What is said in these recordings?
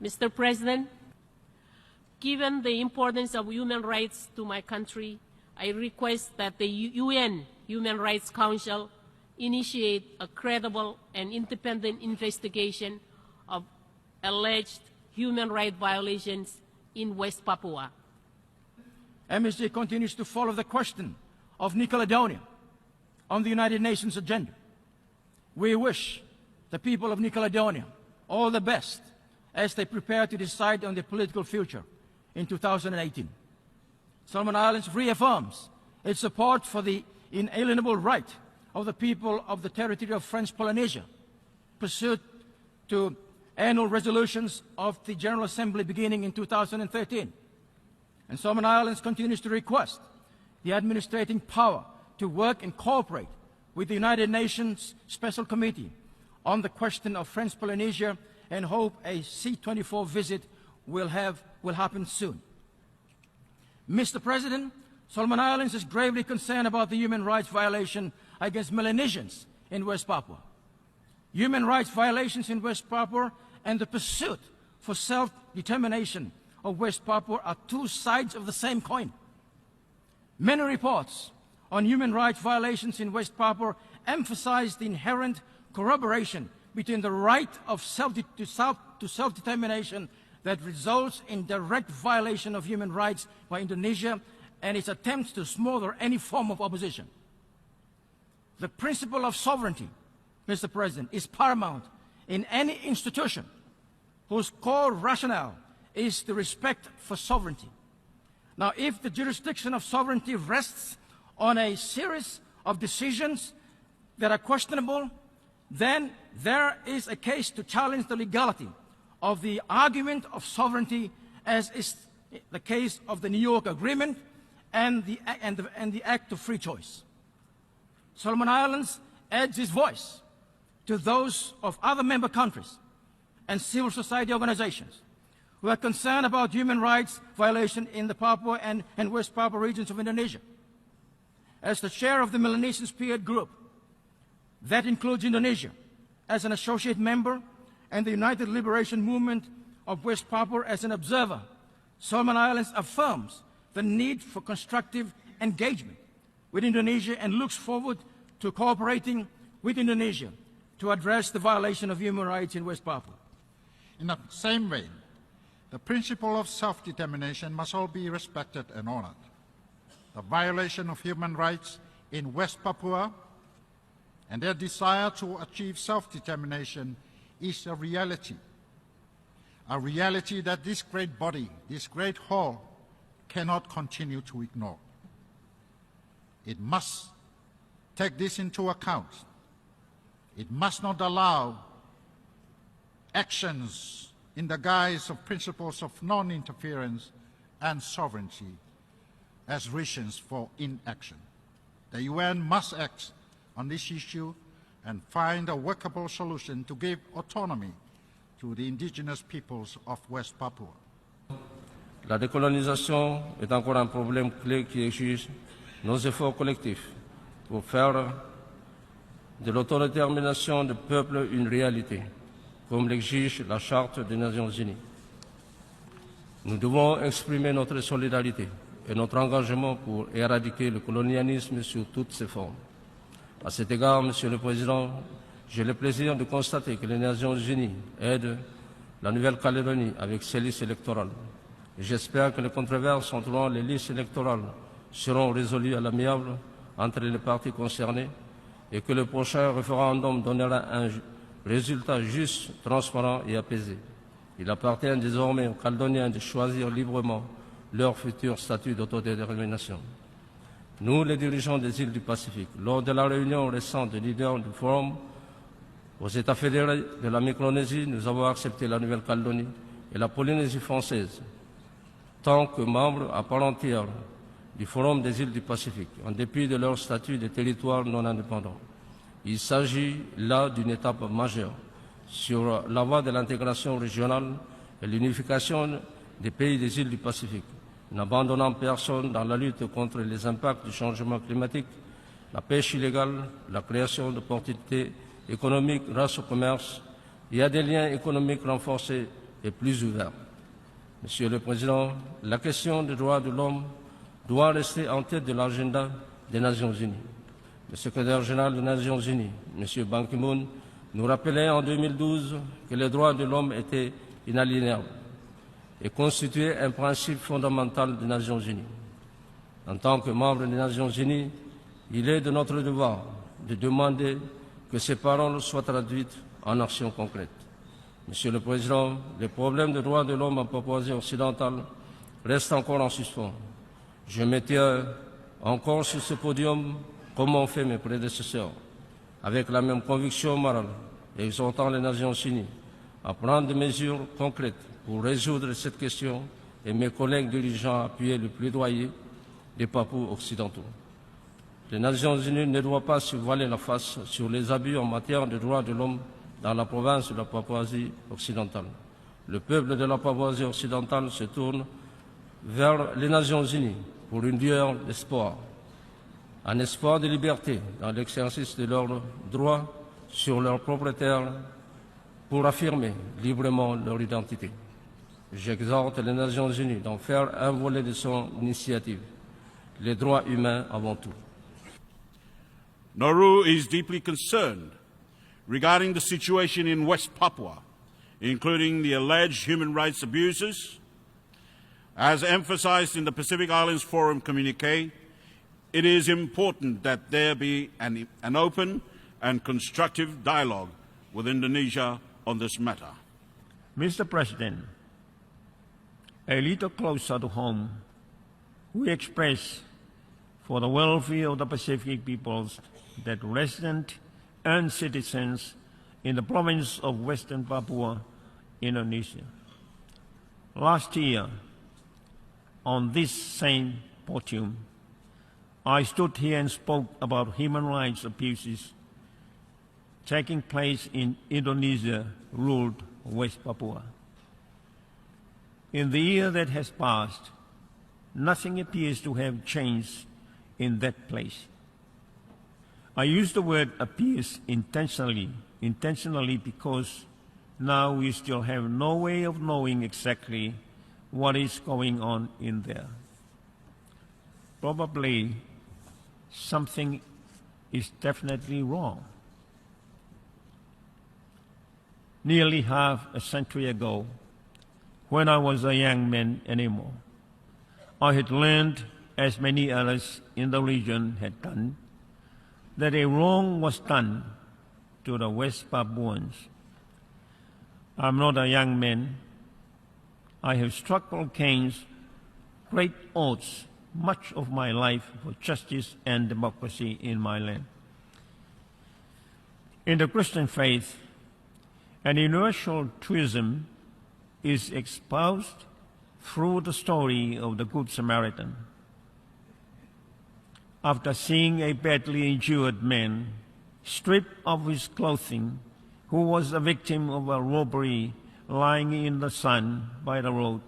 Mr. President, given the importance of human rights to my country, I request that the UN Human Rights Council initiate a credible and independent investigation of alleged human rights violations in West Papua. MSG continues to follow the question of New Caledonia on the United Nations agenda. We wish the people of New Caledonia all the best as they prepare to decide on their political future in 2018. Solomon Islands reaffirms its support for the inalienable right of the people of the territory of French Polynesia, pursuant to annual resolutions of the General Assembly beginning in 2013. And Solomon Islands continues to request the administrating power to work and cooperate with the United Nations Special Committee on the question of French Polynesia, and hope a C-24 visit will happen soon. Mr. President, Solomon Islands is gravely concerned about the human rights violation against Melanesians in West Papua. Human rights violations in West Papua and the pursuit for self-determination of West Papua are two sides of the same coin. Many reports on human rights violations in West Papua emphasize the inherent corroboration between the right of self-determination that results in direct violation of human rights by Indonesia and its attempts to smother any form of opposition. The principle of sovereignty, Mr. President, is paramount in any institution whose core rationale is the respect for sovereignty. Now, if the jurisdiction of sovereignty rests on a series of decisions that are questionable, then there is a case to challenge the legality of the argument of sovereignty, as is the case of the New York Agreement and the Act of Free Choice. Solomon Islands adds its voice to those of other member countries and civil society organizations who are concerned about human rights violation in the Papua and West Papua regions of Indonesia. As the chair of the Melanesian Spirit Group, that includes Indonesia as an associate member and the United Liberation Movement of West Papua as an observer, Solomon Islands affirms the need for constructive engagement with Indonesia and looks forward to cooperating with Indonesia to address the violation of human rights in West Papua. In the same way, the principle of self-determination must all be respected and honored. The violation of human rights in West Papua and their desire to achieve self-determination is a reality that this great body, this great hall, cannot continue to ignore. It must take this into account. It must not allow actions in the guise of principles of non-interference and sovereignty as reasons for inaction. The UN must act on this issue and find a workable solution to give autonomy to the indigenous peoples of West Papua. La décolonisation est encore un problème clé qui exige nos efforts collectifs pour faire de l'autodétermination des peuples une réalité, comme l'exige la Charte des Nations Unies. Nous devons exprimer notre solidarité et notre engagement pour éradiquer le colonialisme sous toutes ses formes. À cet égard, Monsieur le Président, j'ai le plaisir de constater que les Nations Unies aident la Nouvelle-Calédonie avec ses listes électorales. J'espère que les controverses entourant les listes électorales seront résolues à l'amiable entre les parties concernées et que le prochain référendum donnera un résultat juste, transparent et apaisé. Il appartient désormais aux Calédoniens de choisir librement leur futur statut d'autodétermination. Nous, les dirigeants des îles du Pacifique, lors de la réunion récente des leaders du Forum aux États fédérés de la Micronésie, nous avons accepté la Nouvelle-Calédonie et la Polynésie française tant que membres à part entière du Forum des îles du Pacifique, en dépit de leur statut de territoire non indépendant. Il s'agit là d'une étape majeure sur la voie de l'intégration régionale et l'unification des pays des îles du Pacifique, n'abandonnant personne dans la lutte contre les impacts du changement climatique, la pêche illégale, la création d'opportunités économiques grâce au commerce et à des liens économiques renforcés et plus ouvert. Monsieur le Président, la question des droits de l'homme doit rester en tête de l'agenda des Nations Unies. Le secrétaire général des Nations Unies, M. Ban Ki-moon, nous rappelait en 2012 que les droits de l'homme étaient inaliénables et constituaient un principe fondamental des Nations Unies. En tant que membre des Nations Unies, il est de notre devoir de demander que ces paroles soient traduites en actions concrètes. Monsieur le Président, les problèmes des droits de l'homme en Papouasie occidentale restent encore en suspens. Je me tiens encore sur ce podium, comme ont fait mes prédécesseurs, avec la même conviction morale, exhortant les Nations Unies à prendre des mesures concrètes pour résoudre cette question et mes collègues dirigeants à appuyer le plaidoyer des Papous occidentaux. Les Nations Unies ne doivent pas se voiler la face sur les abus en matière de droits de l'homme dans la province de la Papouasie occidentale. Le peuple de la Papouasie occidentale se tourne vers les Nations Unies pour une lueur d'espoir, un espoir de liberté dans l'exercice de leurs droits sur leur propre terre pour affirmer librement leur identité. J'exhorte les Nations Unies d'en faire un volet de son initiative, les droits humains avant tout. Nauru is deeply concerned regarding the situation in West Papua, including the alleged human rights abuses. As emphasized in the Pacific Islands Forum communique, it is important that there be an open and constructive dialogue with Indonesia on this matter. Mr. President, a little closer to home, we express for the welfare of the Pacific peoples that residents and citizens in the province of Western Papua, Indonesia. Last year, on this same podium, I stood here and spoke about human rights abuses taking place in Indonesia-ruled West Papua. In the year that has passed, nothing appears to have changed in that place. I use the word appears intentionally because now we still have no way of knowing exactly what is going on in there. Probably something is definitely wrong. Nearly half a century ago, when I was a young man anymore, I had learned, as many others in the region had done, that a wrong was done to the West Papuans. I'm not a young man. I have struggled against great odds much of my life for justice and democracy in my land. In the Christian faith, an universal truism is espoused through the story of the Good Samaritan. After seeing a badly injured man stripped of his clothing, who was a victim of a robbery lying in the sun by the road,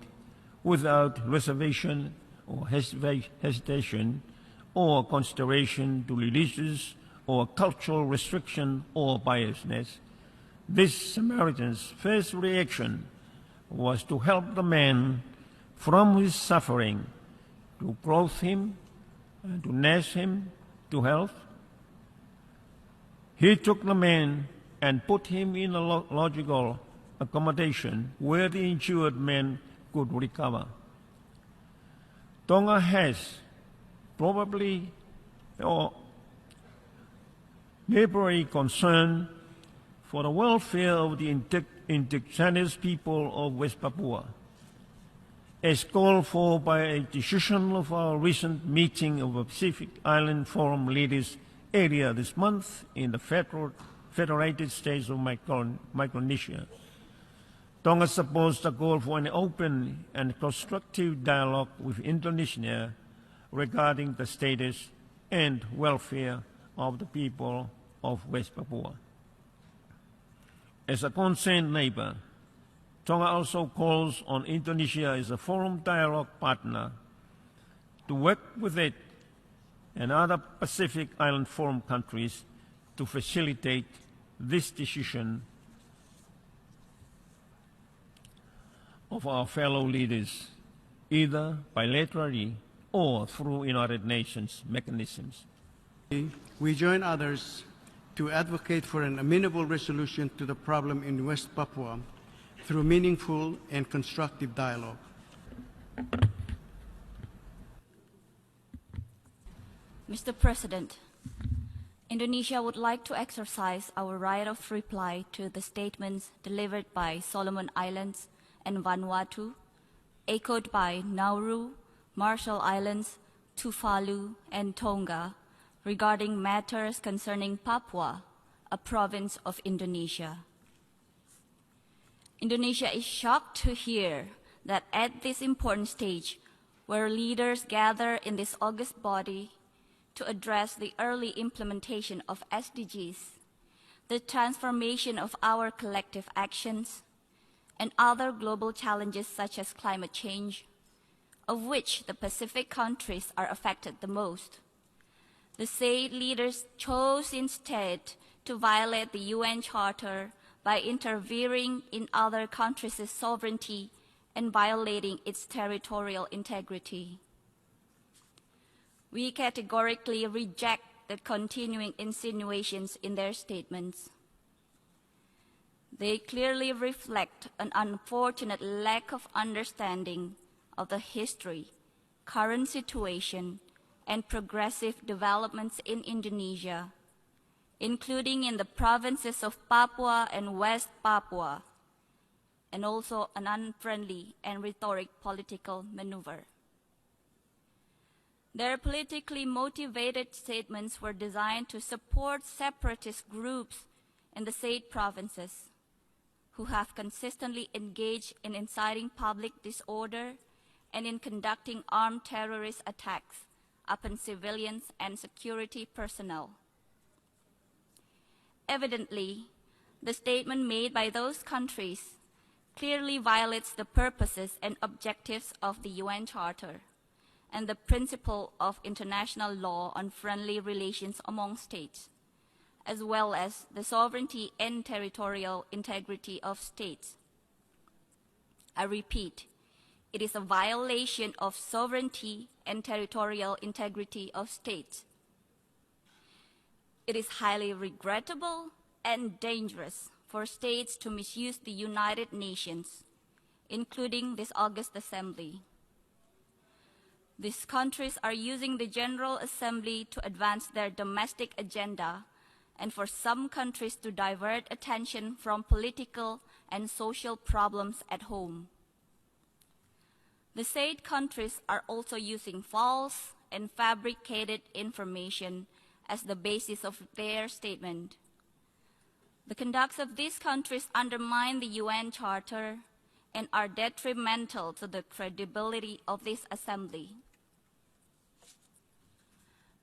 without reservation or hesitation or consideration to religious or cultural restriction or biasness, this Samaritan's first reaction was to help the man from his suffering, to clothe him, and to nurse him to health. He took the man and put him in a logical accommodation where the injured man could recover. Tonga has probably neighborly concern for the welfare of the indigenous people of West Papua, as called for by a decision of our recent meeting of the Pacific Island Forum leaders earlier this month in the Federated States of Micronesia. Tonga supports the call for an open and constructive dialogue with Indonesia regarding the status and welfare of the people of West Papua. As a concerned neighbor, Tonga also calls on Indonesia as a forum dialogue partner to work with it and other Pacific Island Forum countries to facilitate this decision. of our fellow leaders, either bilaterally or through United Nations mechanisms. We join others to advocate for an amenable resolution to the problem in West Papua through meaningful and constructive dialogue. Mr. President, Indonesia would like to exercise our right of reply to the statements delivered by Solomon Islands and Vanuatu, echoed by Nauru, Marshall Islands, Tuvalu, and Tonga, regarding matters concerning Papua, a province of Indonesia. Indonesia is shocked to hear that at this important stage, where leaders gather in this august body to address the early implementation of SDGs, the transformation of our collective actions, and other global challenges such as climate change, of which the Pacific countries are affected the most, the said leaders chose instead to violate the UN Charter by interfering in other countries' sovereignty and violating its territorial integrity. We categorically reject the continuing insinuations in their statements. They clearly reflect an unfortunate lack of understanding of the history, current situation, and progressive developments in Indonesia, including in the provinces of Papua and West Papua, and also an unfriendly and rhetoric political maneuver. Their politically motivated statements were designed to support separatist groups in the said provinces who have consistently engaged in inciting public disorder and in conducting armed terrorist attacks upon civilians and security personnel. Evidently, the statement made by those countries clearly violates the purposes and objectives of the UN Charter and the principle of international law on friendly relations among states, as well as the sovereignty and territorial integrity of states. I repeat, it is a violation of sovereignty and territorial integrity of states. It is highly regrettable and dangerous for states to misuse the United Nations, including this August Assembly. These countries are using the General Assembly to advance their domestic agenda and for some countries to divert attention from political and social problems at home. The said countries are also using false and fabricated information as the basis of their statement. The conducts of these countries undermine the UN Charter and are detrimental to the credibility of this Assembly.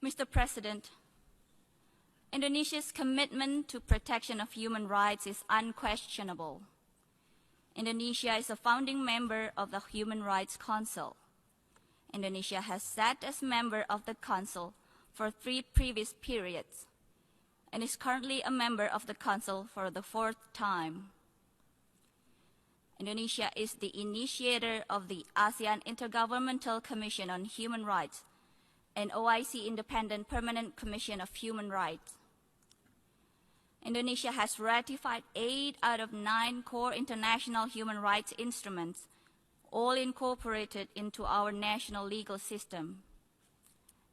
Mr. President, Indonesia's commitment to protection of human rights is unquestionable. Indonesia is a founding member of the Human Rights Council. Indonesia has sat as member of the Council for 3 previous periods and is currently a member of the Council for the 4th time. Indonesia is the initiator of the ASEAN Intergovernmental Commission on Human Rights and OIC Independent Permanent Commission of Human Rights. Indonesia has ratified 8 out of 9 core international human rights instruments, all incorporated into our national legal system.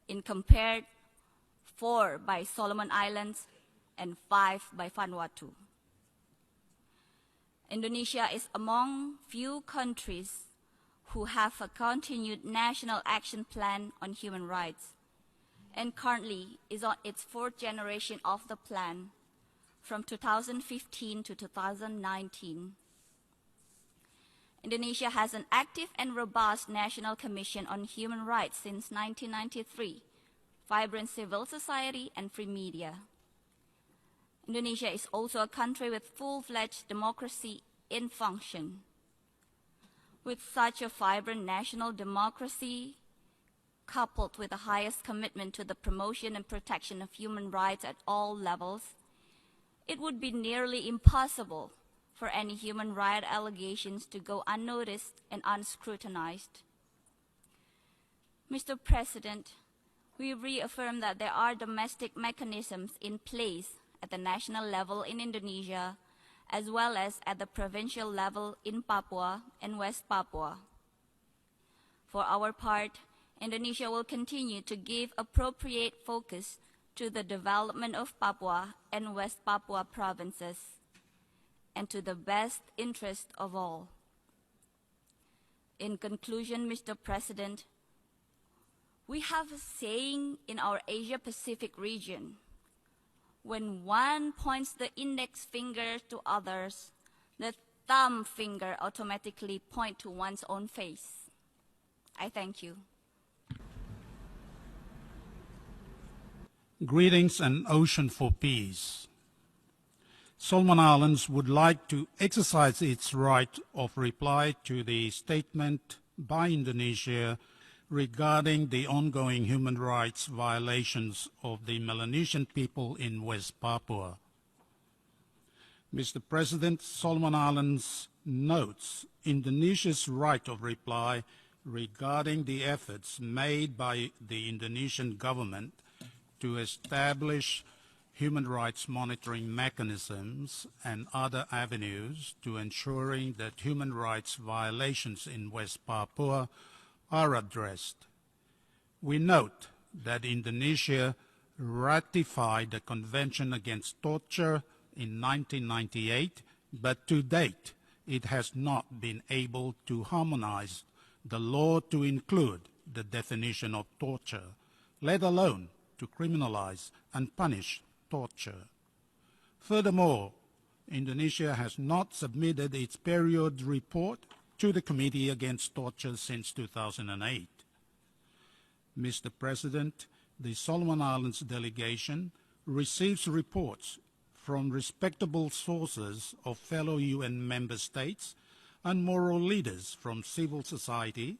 In compared, 4 by Solomon Islands and 5 by Vanuatu. Indonesia is among few countries who have a continued national action plan on human rights and currently is on its 4th generation of the plan from 2015 to 2019. Indonesia has an active and robust National Commission on Human Rights since 1993, vibrant civil society and free media. Indonesia is also a country with full-fledged democracy in function. With such a vibrant national democracy, coupled with the highest commitment to the promotion and protection of human rights at all levels, it would be nearly impossible for any human rights allegations to go unnoticed and unscrutinized. Mr. President, we reaffirm that there are domestic mechanisms in place at the national level in Indonesia, as well as at the provincial level in Papua and West Papua. For our part, Indonesia will continue to give appropriate focus to the development of Papua and West Papua provinces, and to the best interest of all. In conclusion, Mr. President, we have a saying in our Asia-Pacific region: when one points the index finger to others, the thumb finger automatically points to one's own face. I thank you. Greetings and Ocean for Peace. Solomon Islands would like to exercise its right of reply to the statement by Indonesia regarding the ongoing human rights violations of the Melanesian people in West Papua. Mr. President, Solomon Islands notes Indonesia's right of reply regarding the efforts made by the Indonesian government to establish human rights monitoring mechanisms and other avenues to ensuring that human rights violations in West Papua are addressed. We note that Indonesia ratified the Convention Against Torture in 1998, but to date it has not been able to harmonize the law to include the definition of torture, let alone to criminalize and punish torture. Furthermore, Indonesia has not submitted its period report to the Committee Against Torture since 2008. Mr. President, the Solomon Islands delegation receives reports from respectable sources of fellow UN member states and moral leaders from civil society,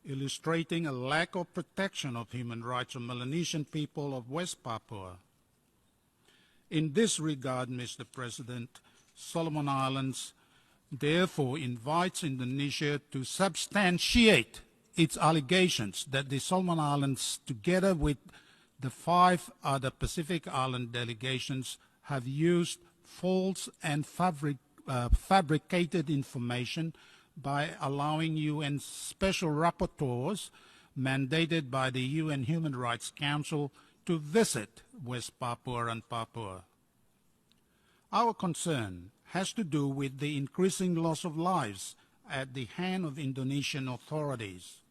illustrating a lack of protection of human rights of Melanesian people of West Papua. In this regard, Mr. President, Solomon Islands therefore invites Indonesia to substantiate its allegations that the Solomon Islands, together with the 5 other Pacific Island delegations, have used false and fabricated information by allowing UN special rapporteurs mandated by the UN Human Rights Council to visit West Papua and Papua. Our concern has to do with the increasing loss of lives at the hand of Indonesian authorities.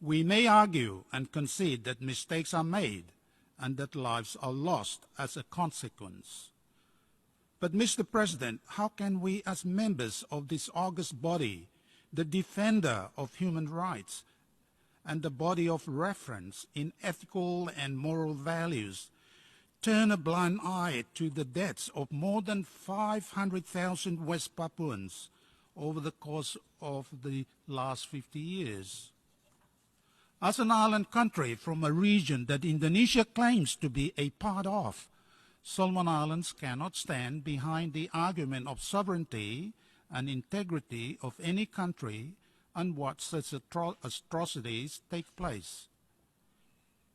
We may argue and concede that mistakes are made and that lives are lost as a consequence. But, Mr. President, how can we as members of this august body, the defender of human rights and the body of reference in ethical and moral values, turn a blind eye to the deaths of more than 500,000 West Papuans over the course of the last 50 years? As an island country from a region that Indonesia claims to be a part of, Solomon Islands cannot stand behind the argument of sovereignty and integrity of any country and watch such atrocities take place.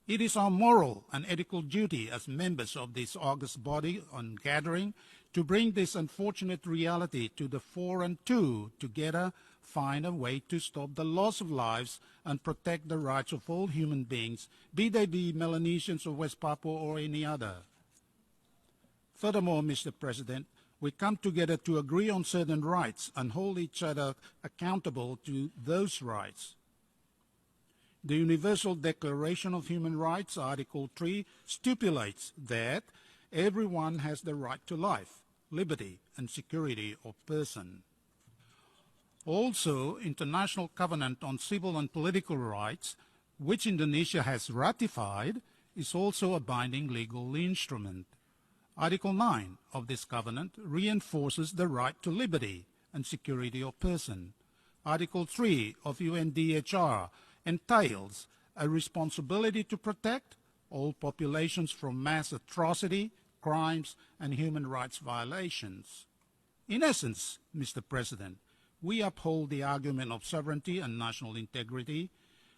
It is our moral and ethical duty as members of this august body on gathering to bring this unfortunate reality to the fore and to, together, find a way to stop the loss of lives and protect the rights of all human beings, be they Melanesians or West Papua or any other. Furthermore, Mr. President, we come together to agree on certain rights and hold each other accountable to those rights. The Universal Declaration of Human Rights, Article 3, stipulates that everyone has the right to life, liberty, and security of person. Also, International Covenant on Civil and Political Rights, which Indonesia has ratified, is also a binding legal instrument. Article 9 of this covenant reinforces the right to liberty and security of person. Article 3 of UNDHR entails a responsibility to protect all populations from mass atrocity, crimes, and human rights violations. In essence, Mr. President, we uphold the argument of sovereignty and national integrity.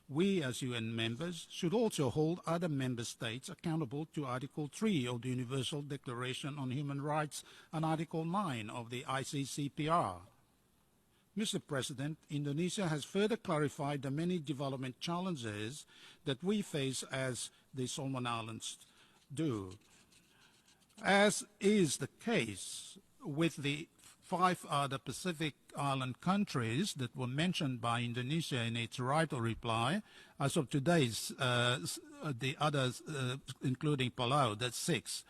We, as UN members, should also hold other member states accountable to Article 3 of the Universal Declaration on Human Rights and Article 9 of the ICCPR. Mr. President, Indonesia has further clarified the many development challenges that we face as the Solomon Islands do. As is the case with the 5 other Pacific Island countries that were mentioned by Indonesia in its right of reply, as of today's, the others, including Palau, that's 6.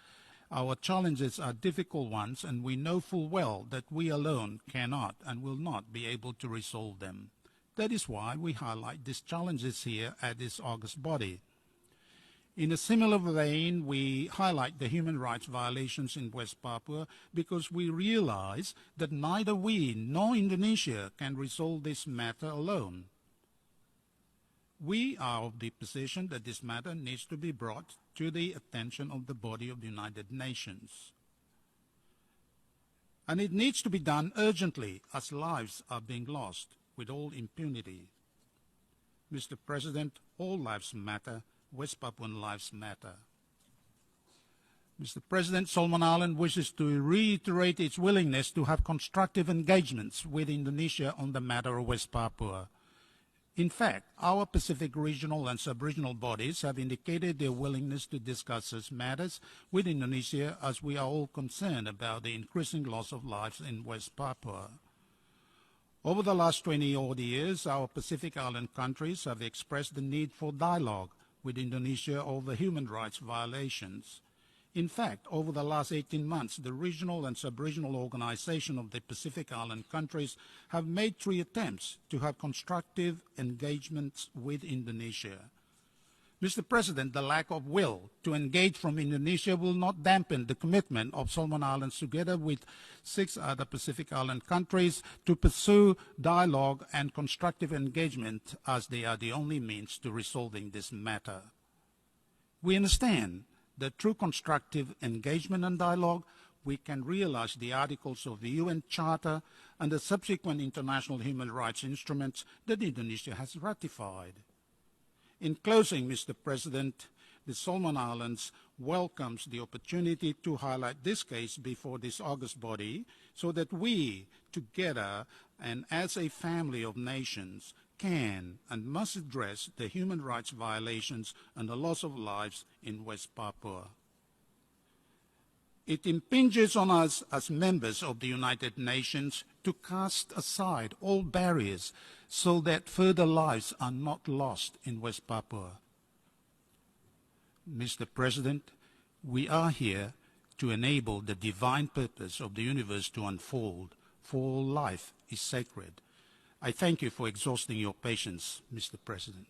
Our challenges are difficult ones, and we know full well that we alone cannot and will not be able to resolve them. That is why we highlight these challenges here at this august body. In a similar vein, we highlight the human rights violations in West Papua because we realize that neither we nor Indonesia can resolve this matter alone. We are of the position that this matter needs to be brought to the attention of the body of the United Nations. And it needs to be done urgently as lives are being lost with all impunity. Mr. President, all lives matter. West Papuan lives matter. Mr. President, Solomon Island wishes to reiterate its willingness to have constructive engagements with Indonesia on the matter of West Papua. In fact, our Pacific regional and sub-regional bodies have indicated their willingness to discuss such matters with Indonesia, as we are all concerned about the increasing loss of lives in West Papua. Over the last 20-odd years, our Pacific Island countries have expressed the need for dialogue with Indonesia over human rights violations. In fact, over the last 18 months, the regional and sub-regional organization of the Pacific Island countries have made 3 attempts to have constructive engagements with Indonesia. Mr. President, the lack of will to engage from Indonesia will not dampen the commitment of Solomon Islands together with 6 other Pacific Island countries to pursue dialogue and constructive engagement, as they are the only means to resolving this matter. We understand that through constructive engagement and dialogue, we can realize the articles of the UN Charter and the subsequent international human rights instruments that Indonesia has ratified. In closing, Mr. President, the Solomon Islands welcomes the opportunity to highlight this case before this august body so that we, together and as a family of nations, can and must address the human rights violations and the loss of lives in West Papua. It impinges on us as members of the United Nations to cast aside all barriers so that further lives are not lost in West Papua. Mr. President, we are here to enable the divine purpose of the universe to unfold, for all life is sacred. I thank you for exhausting your patience, Mr. President.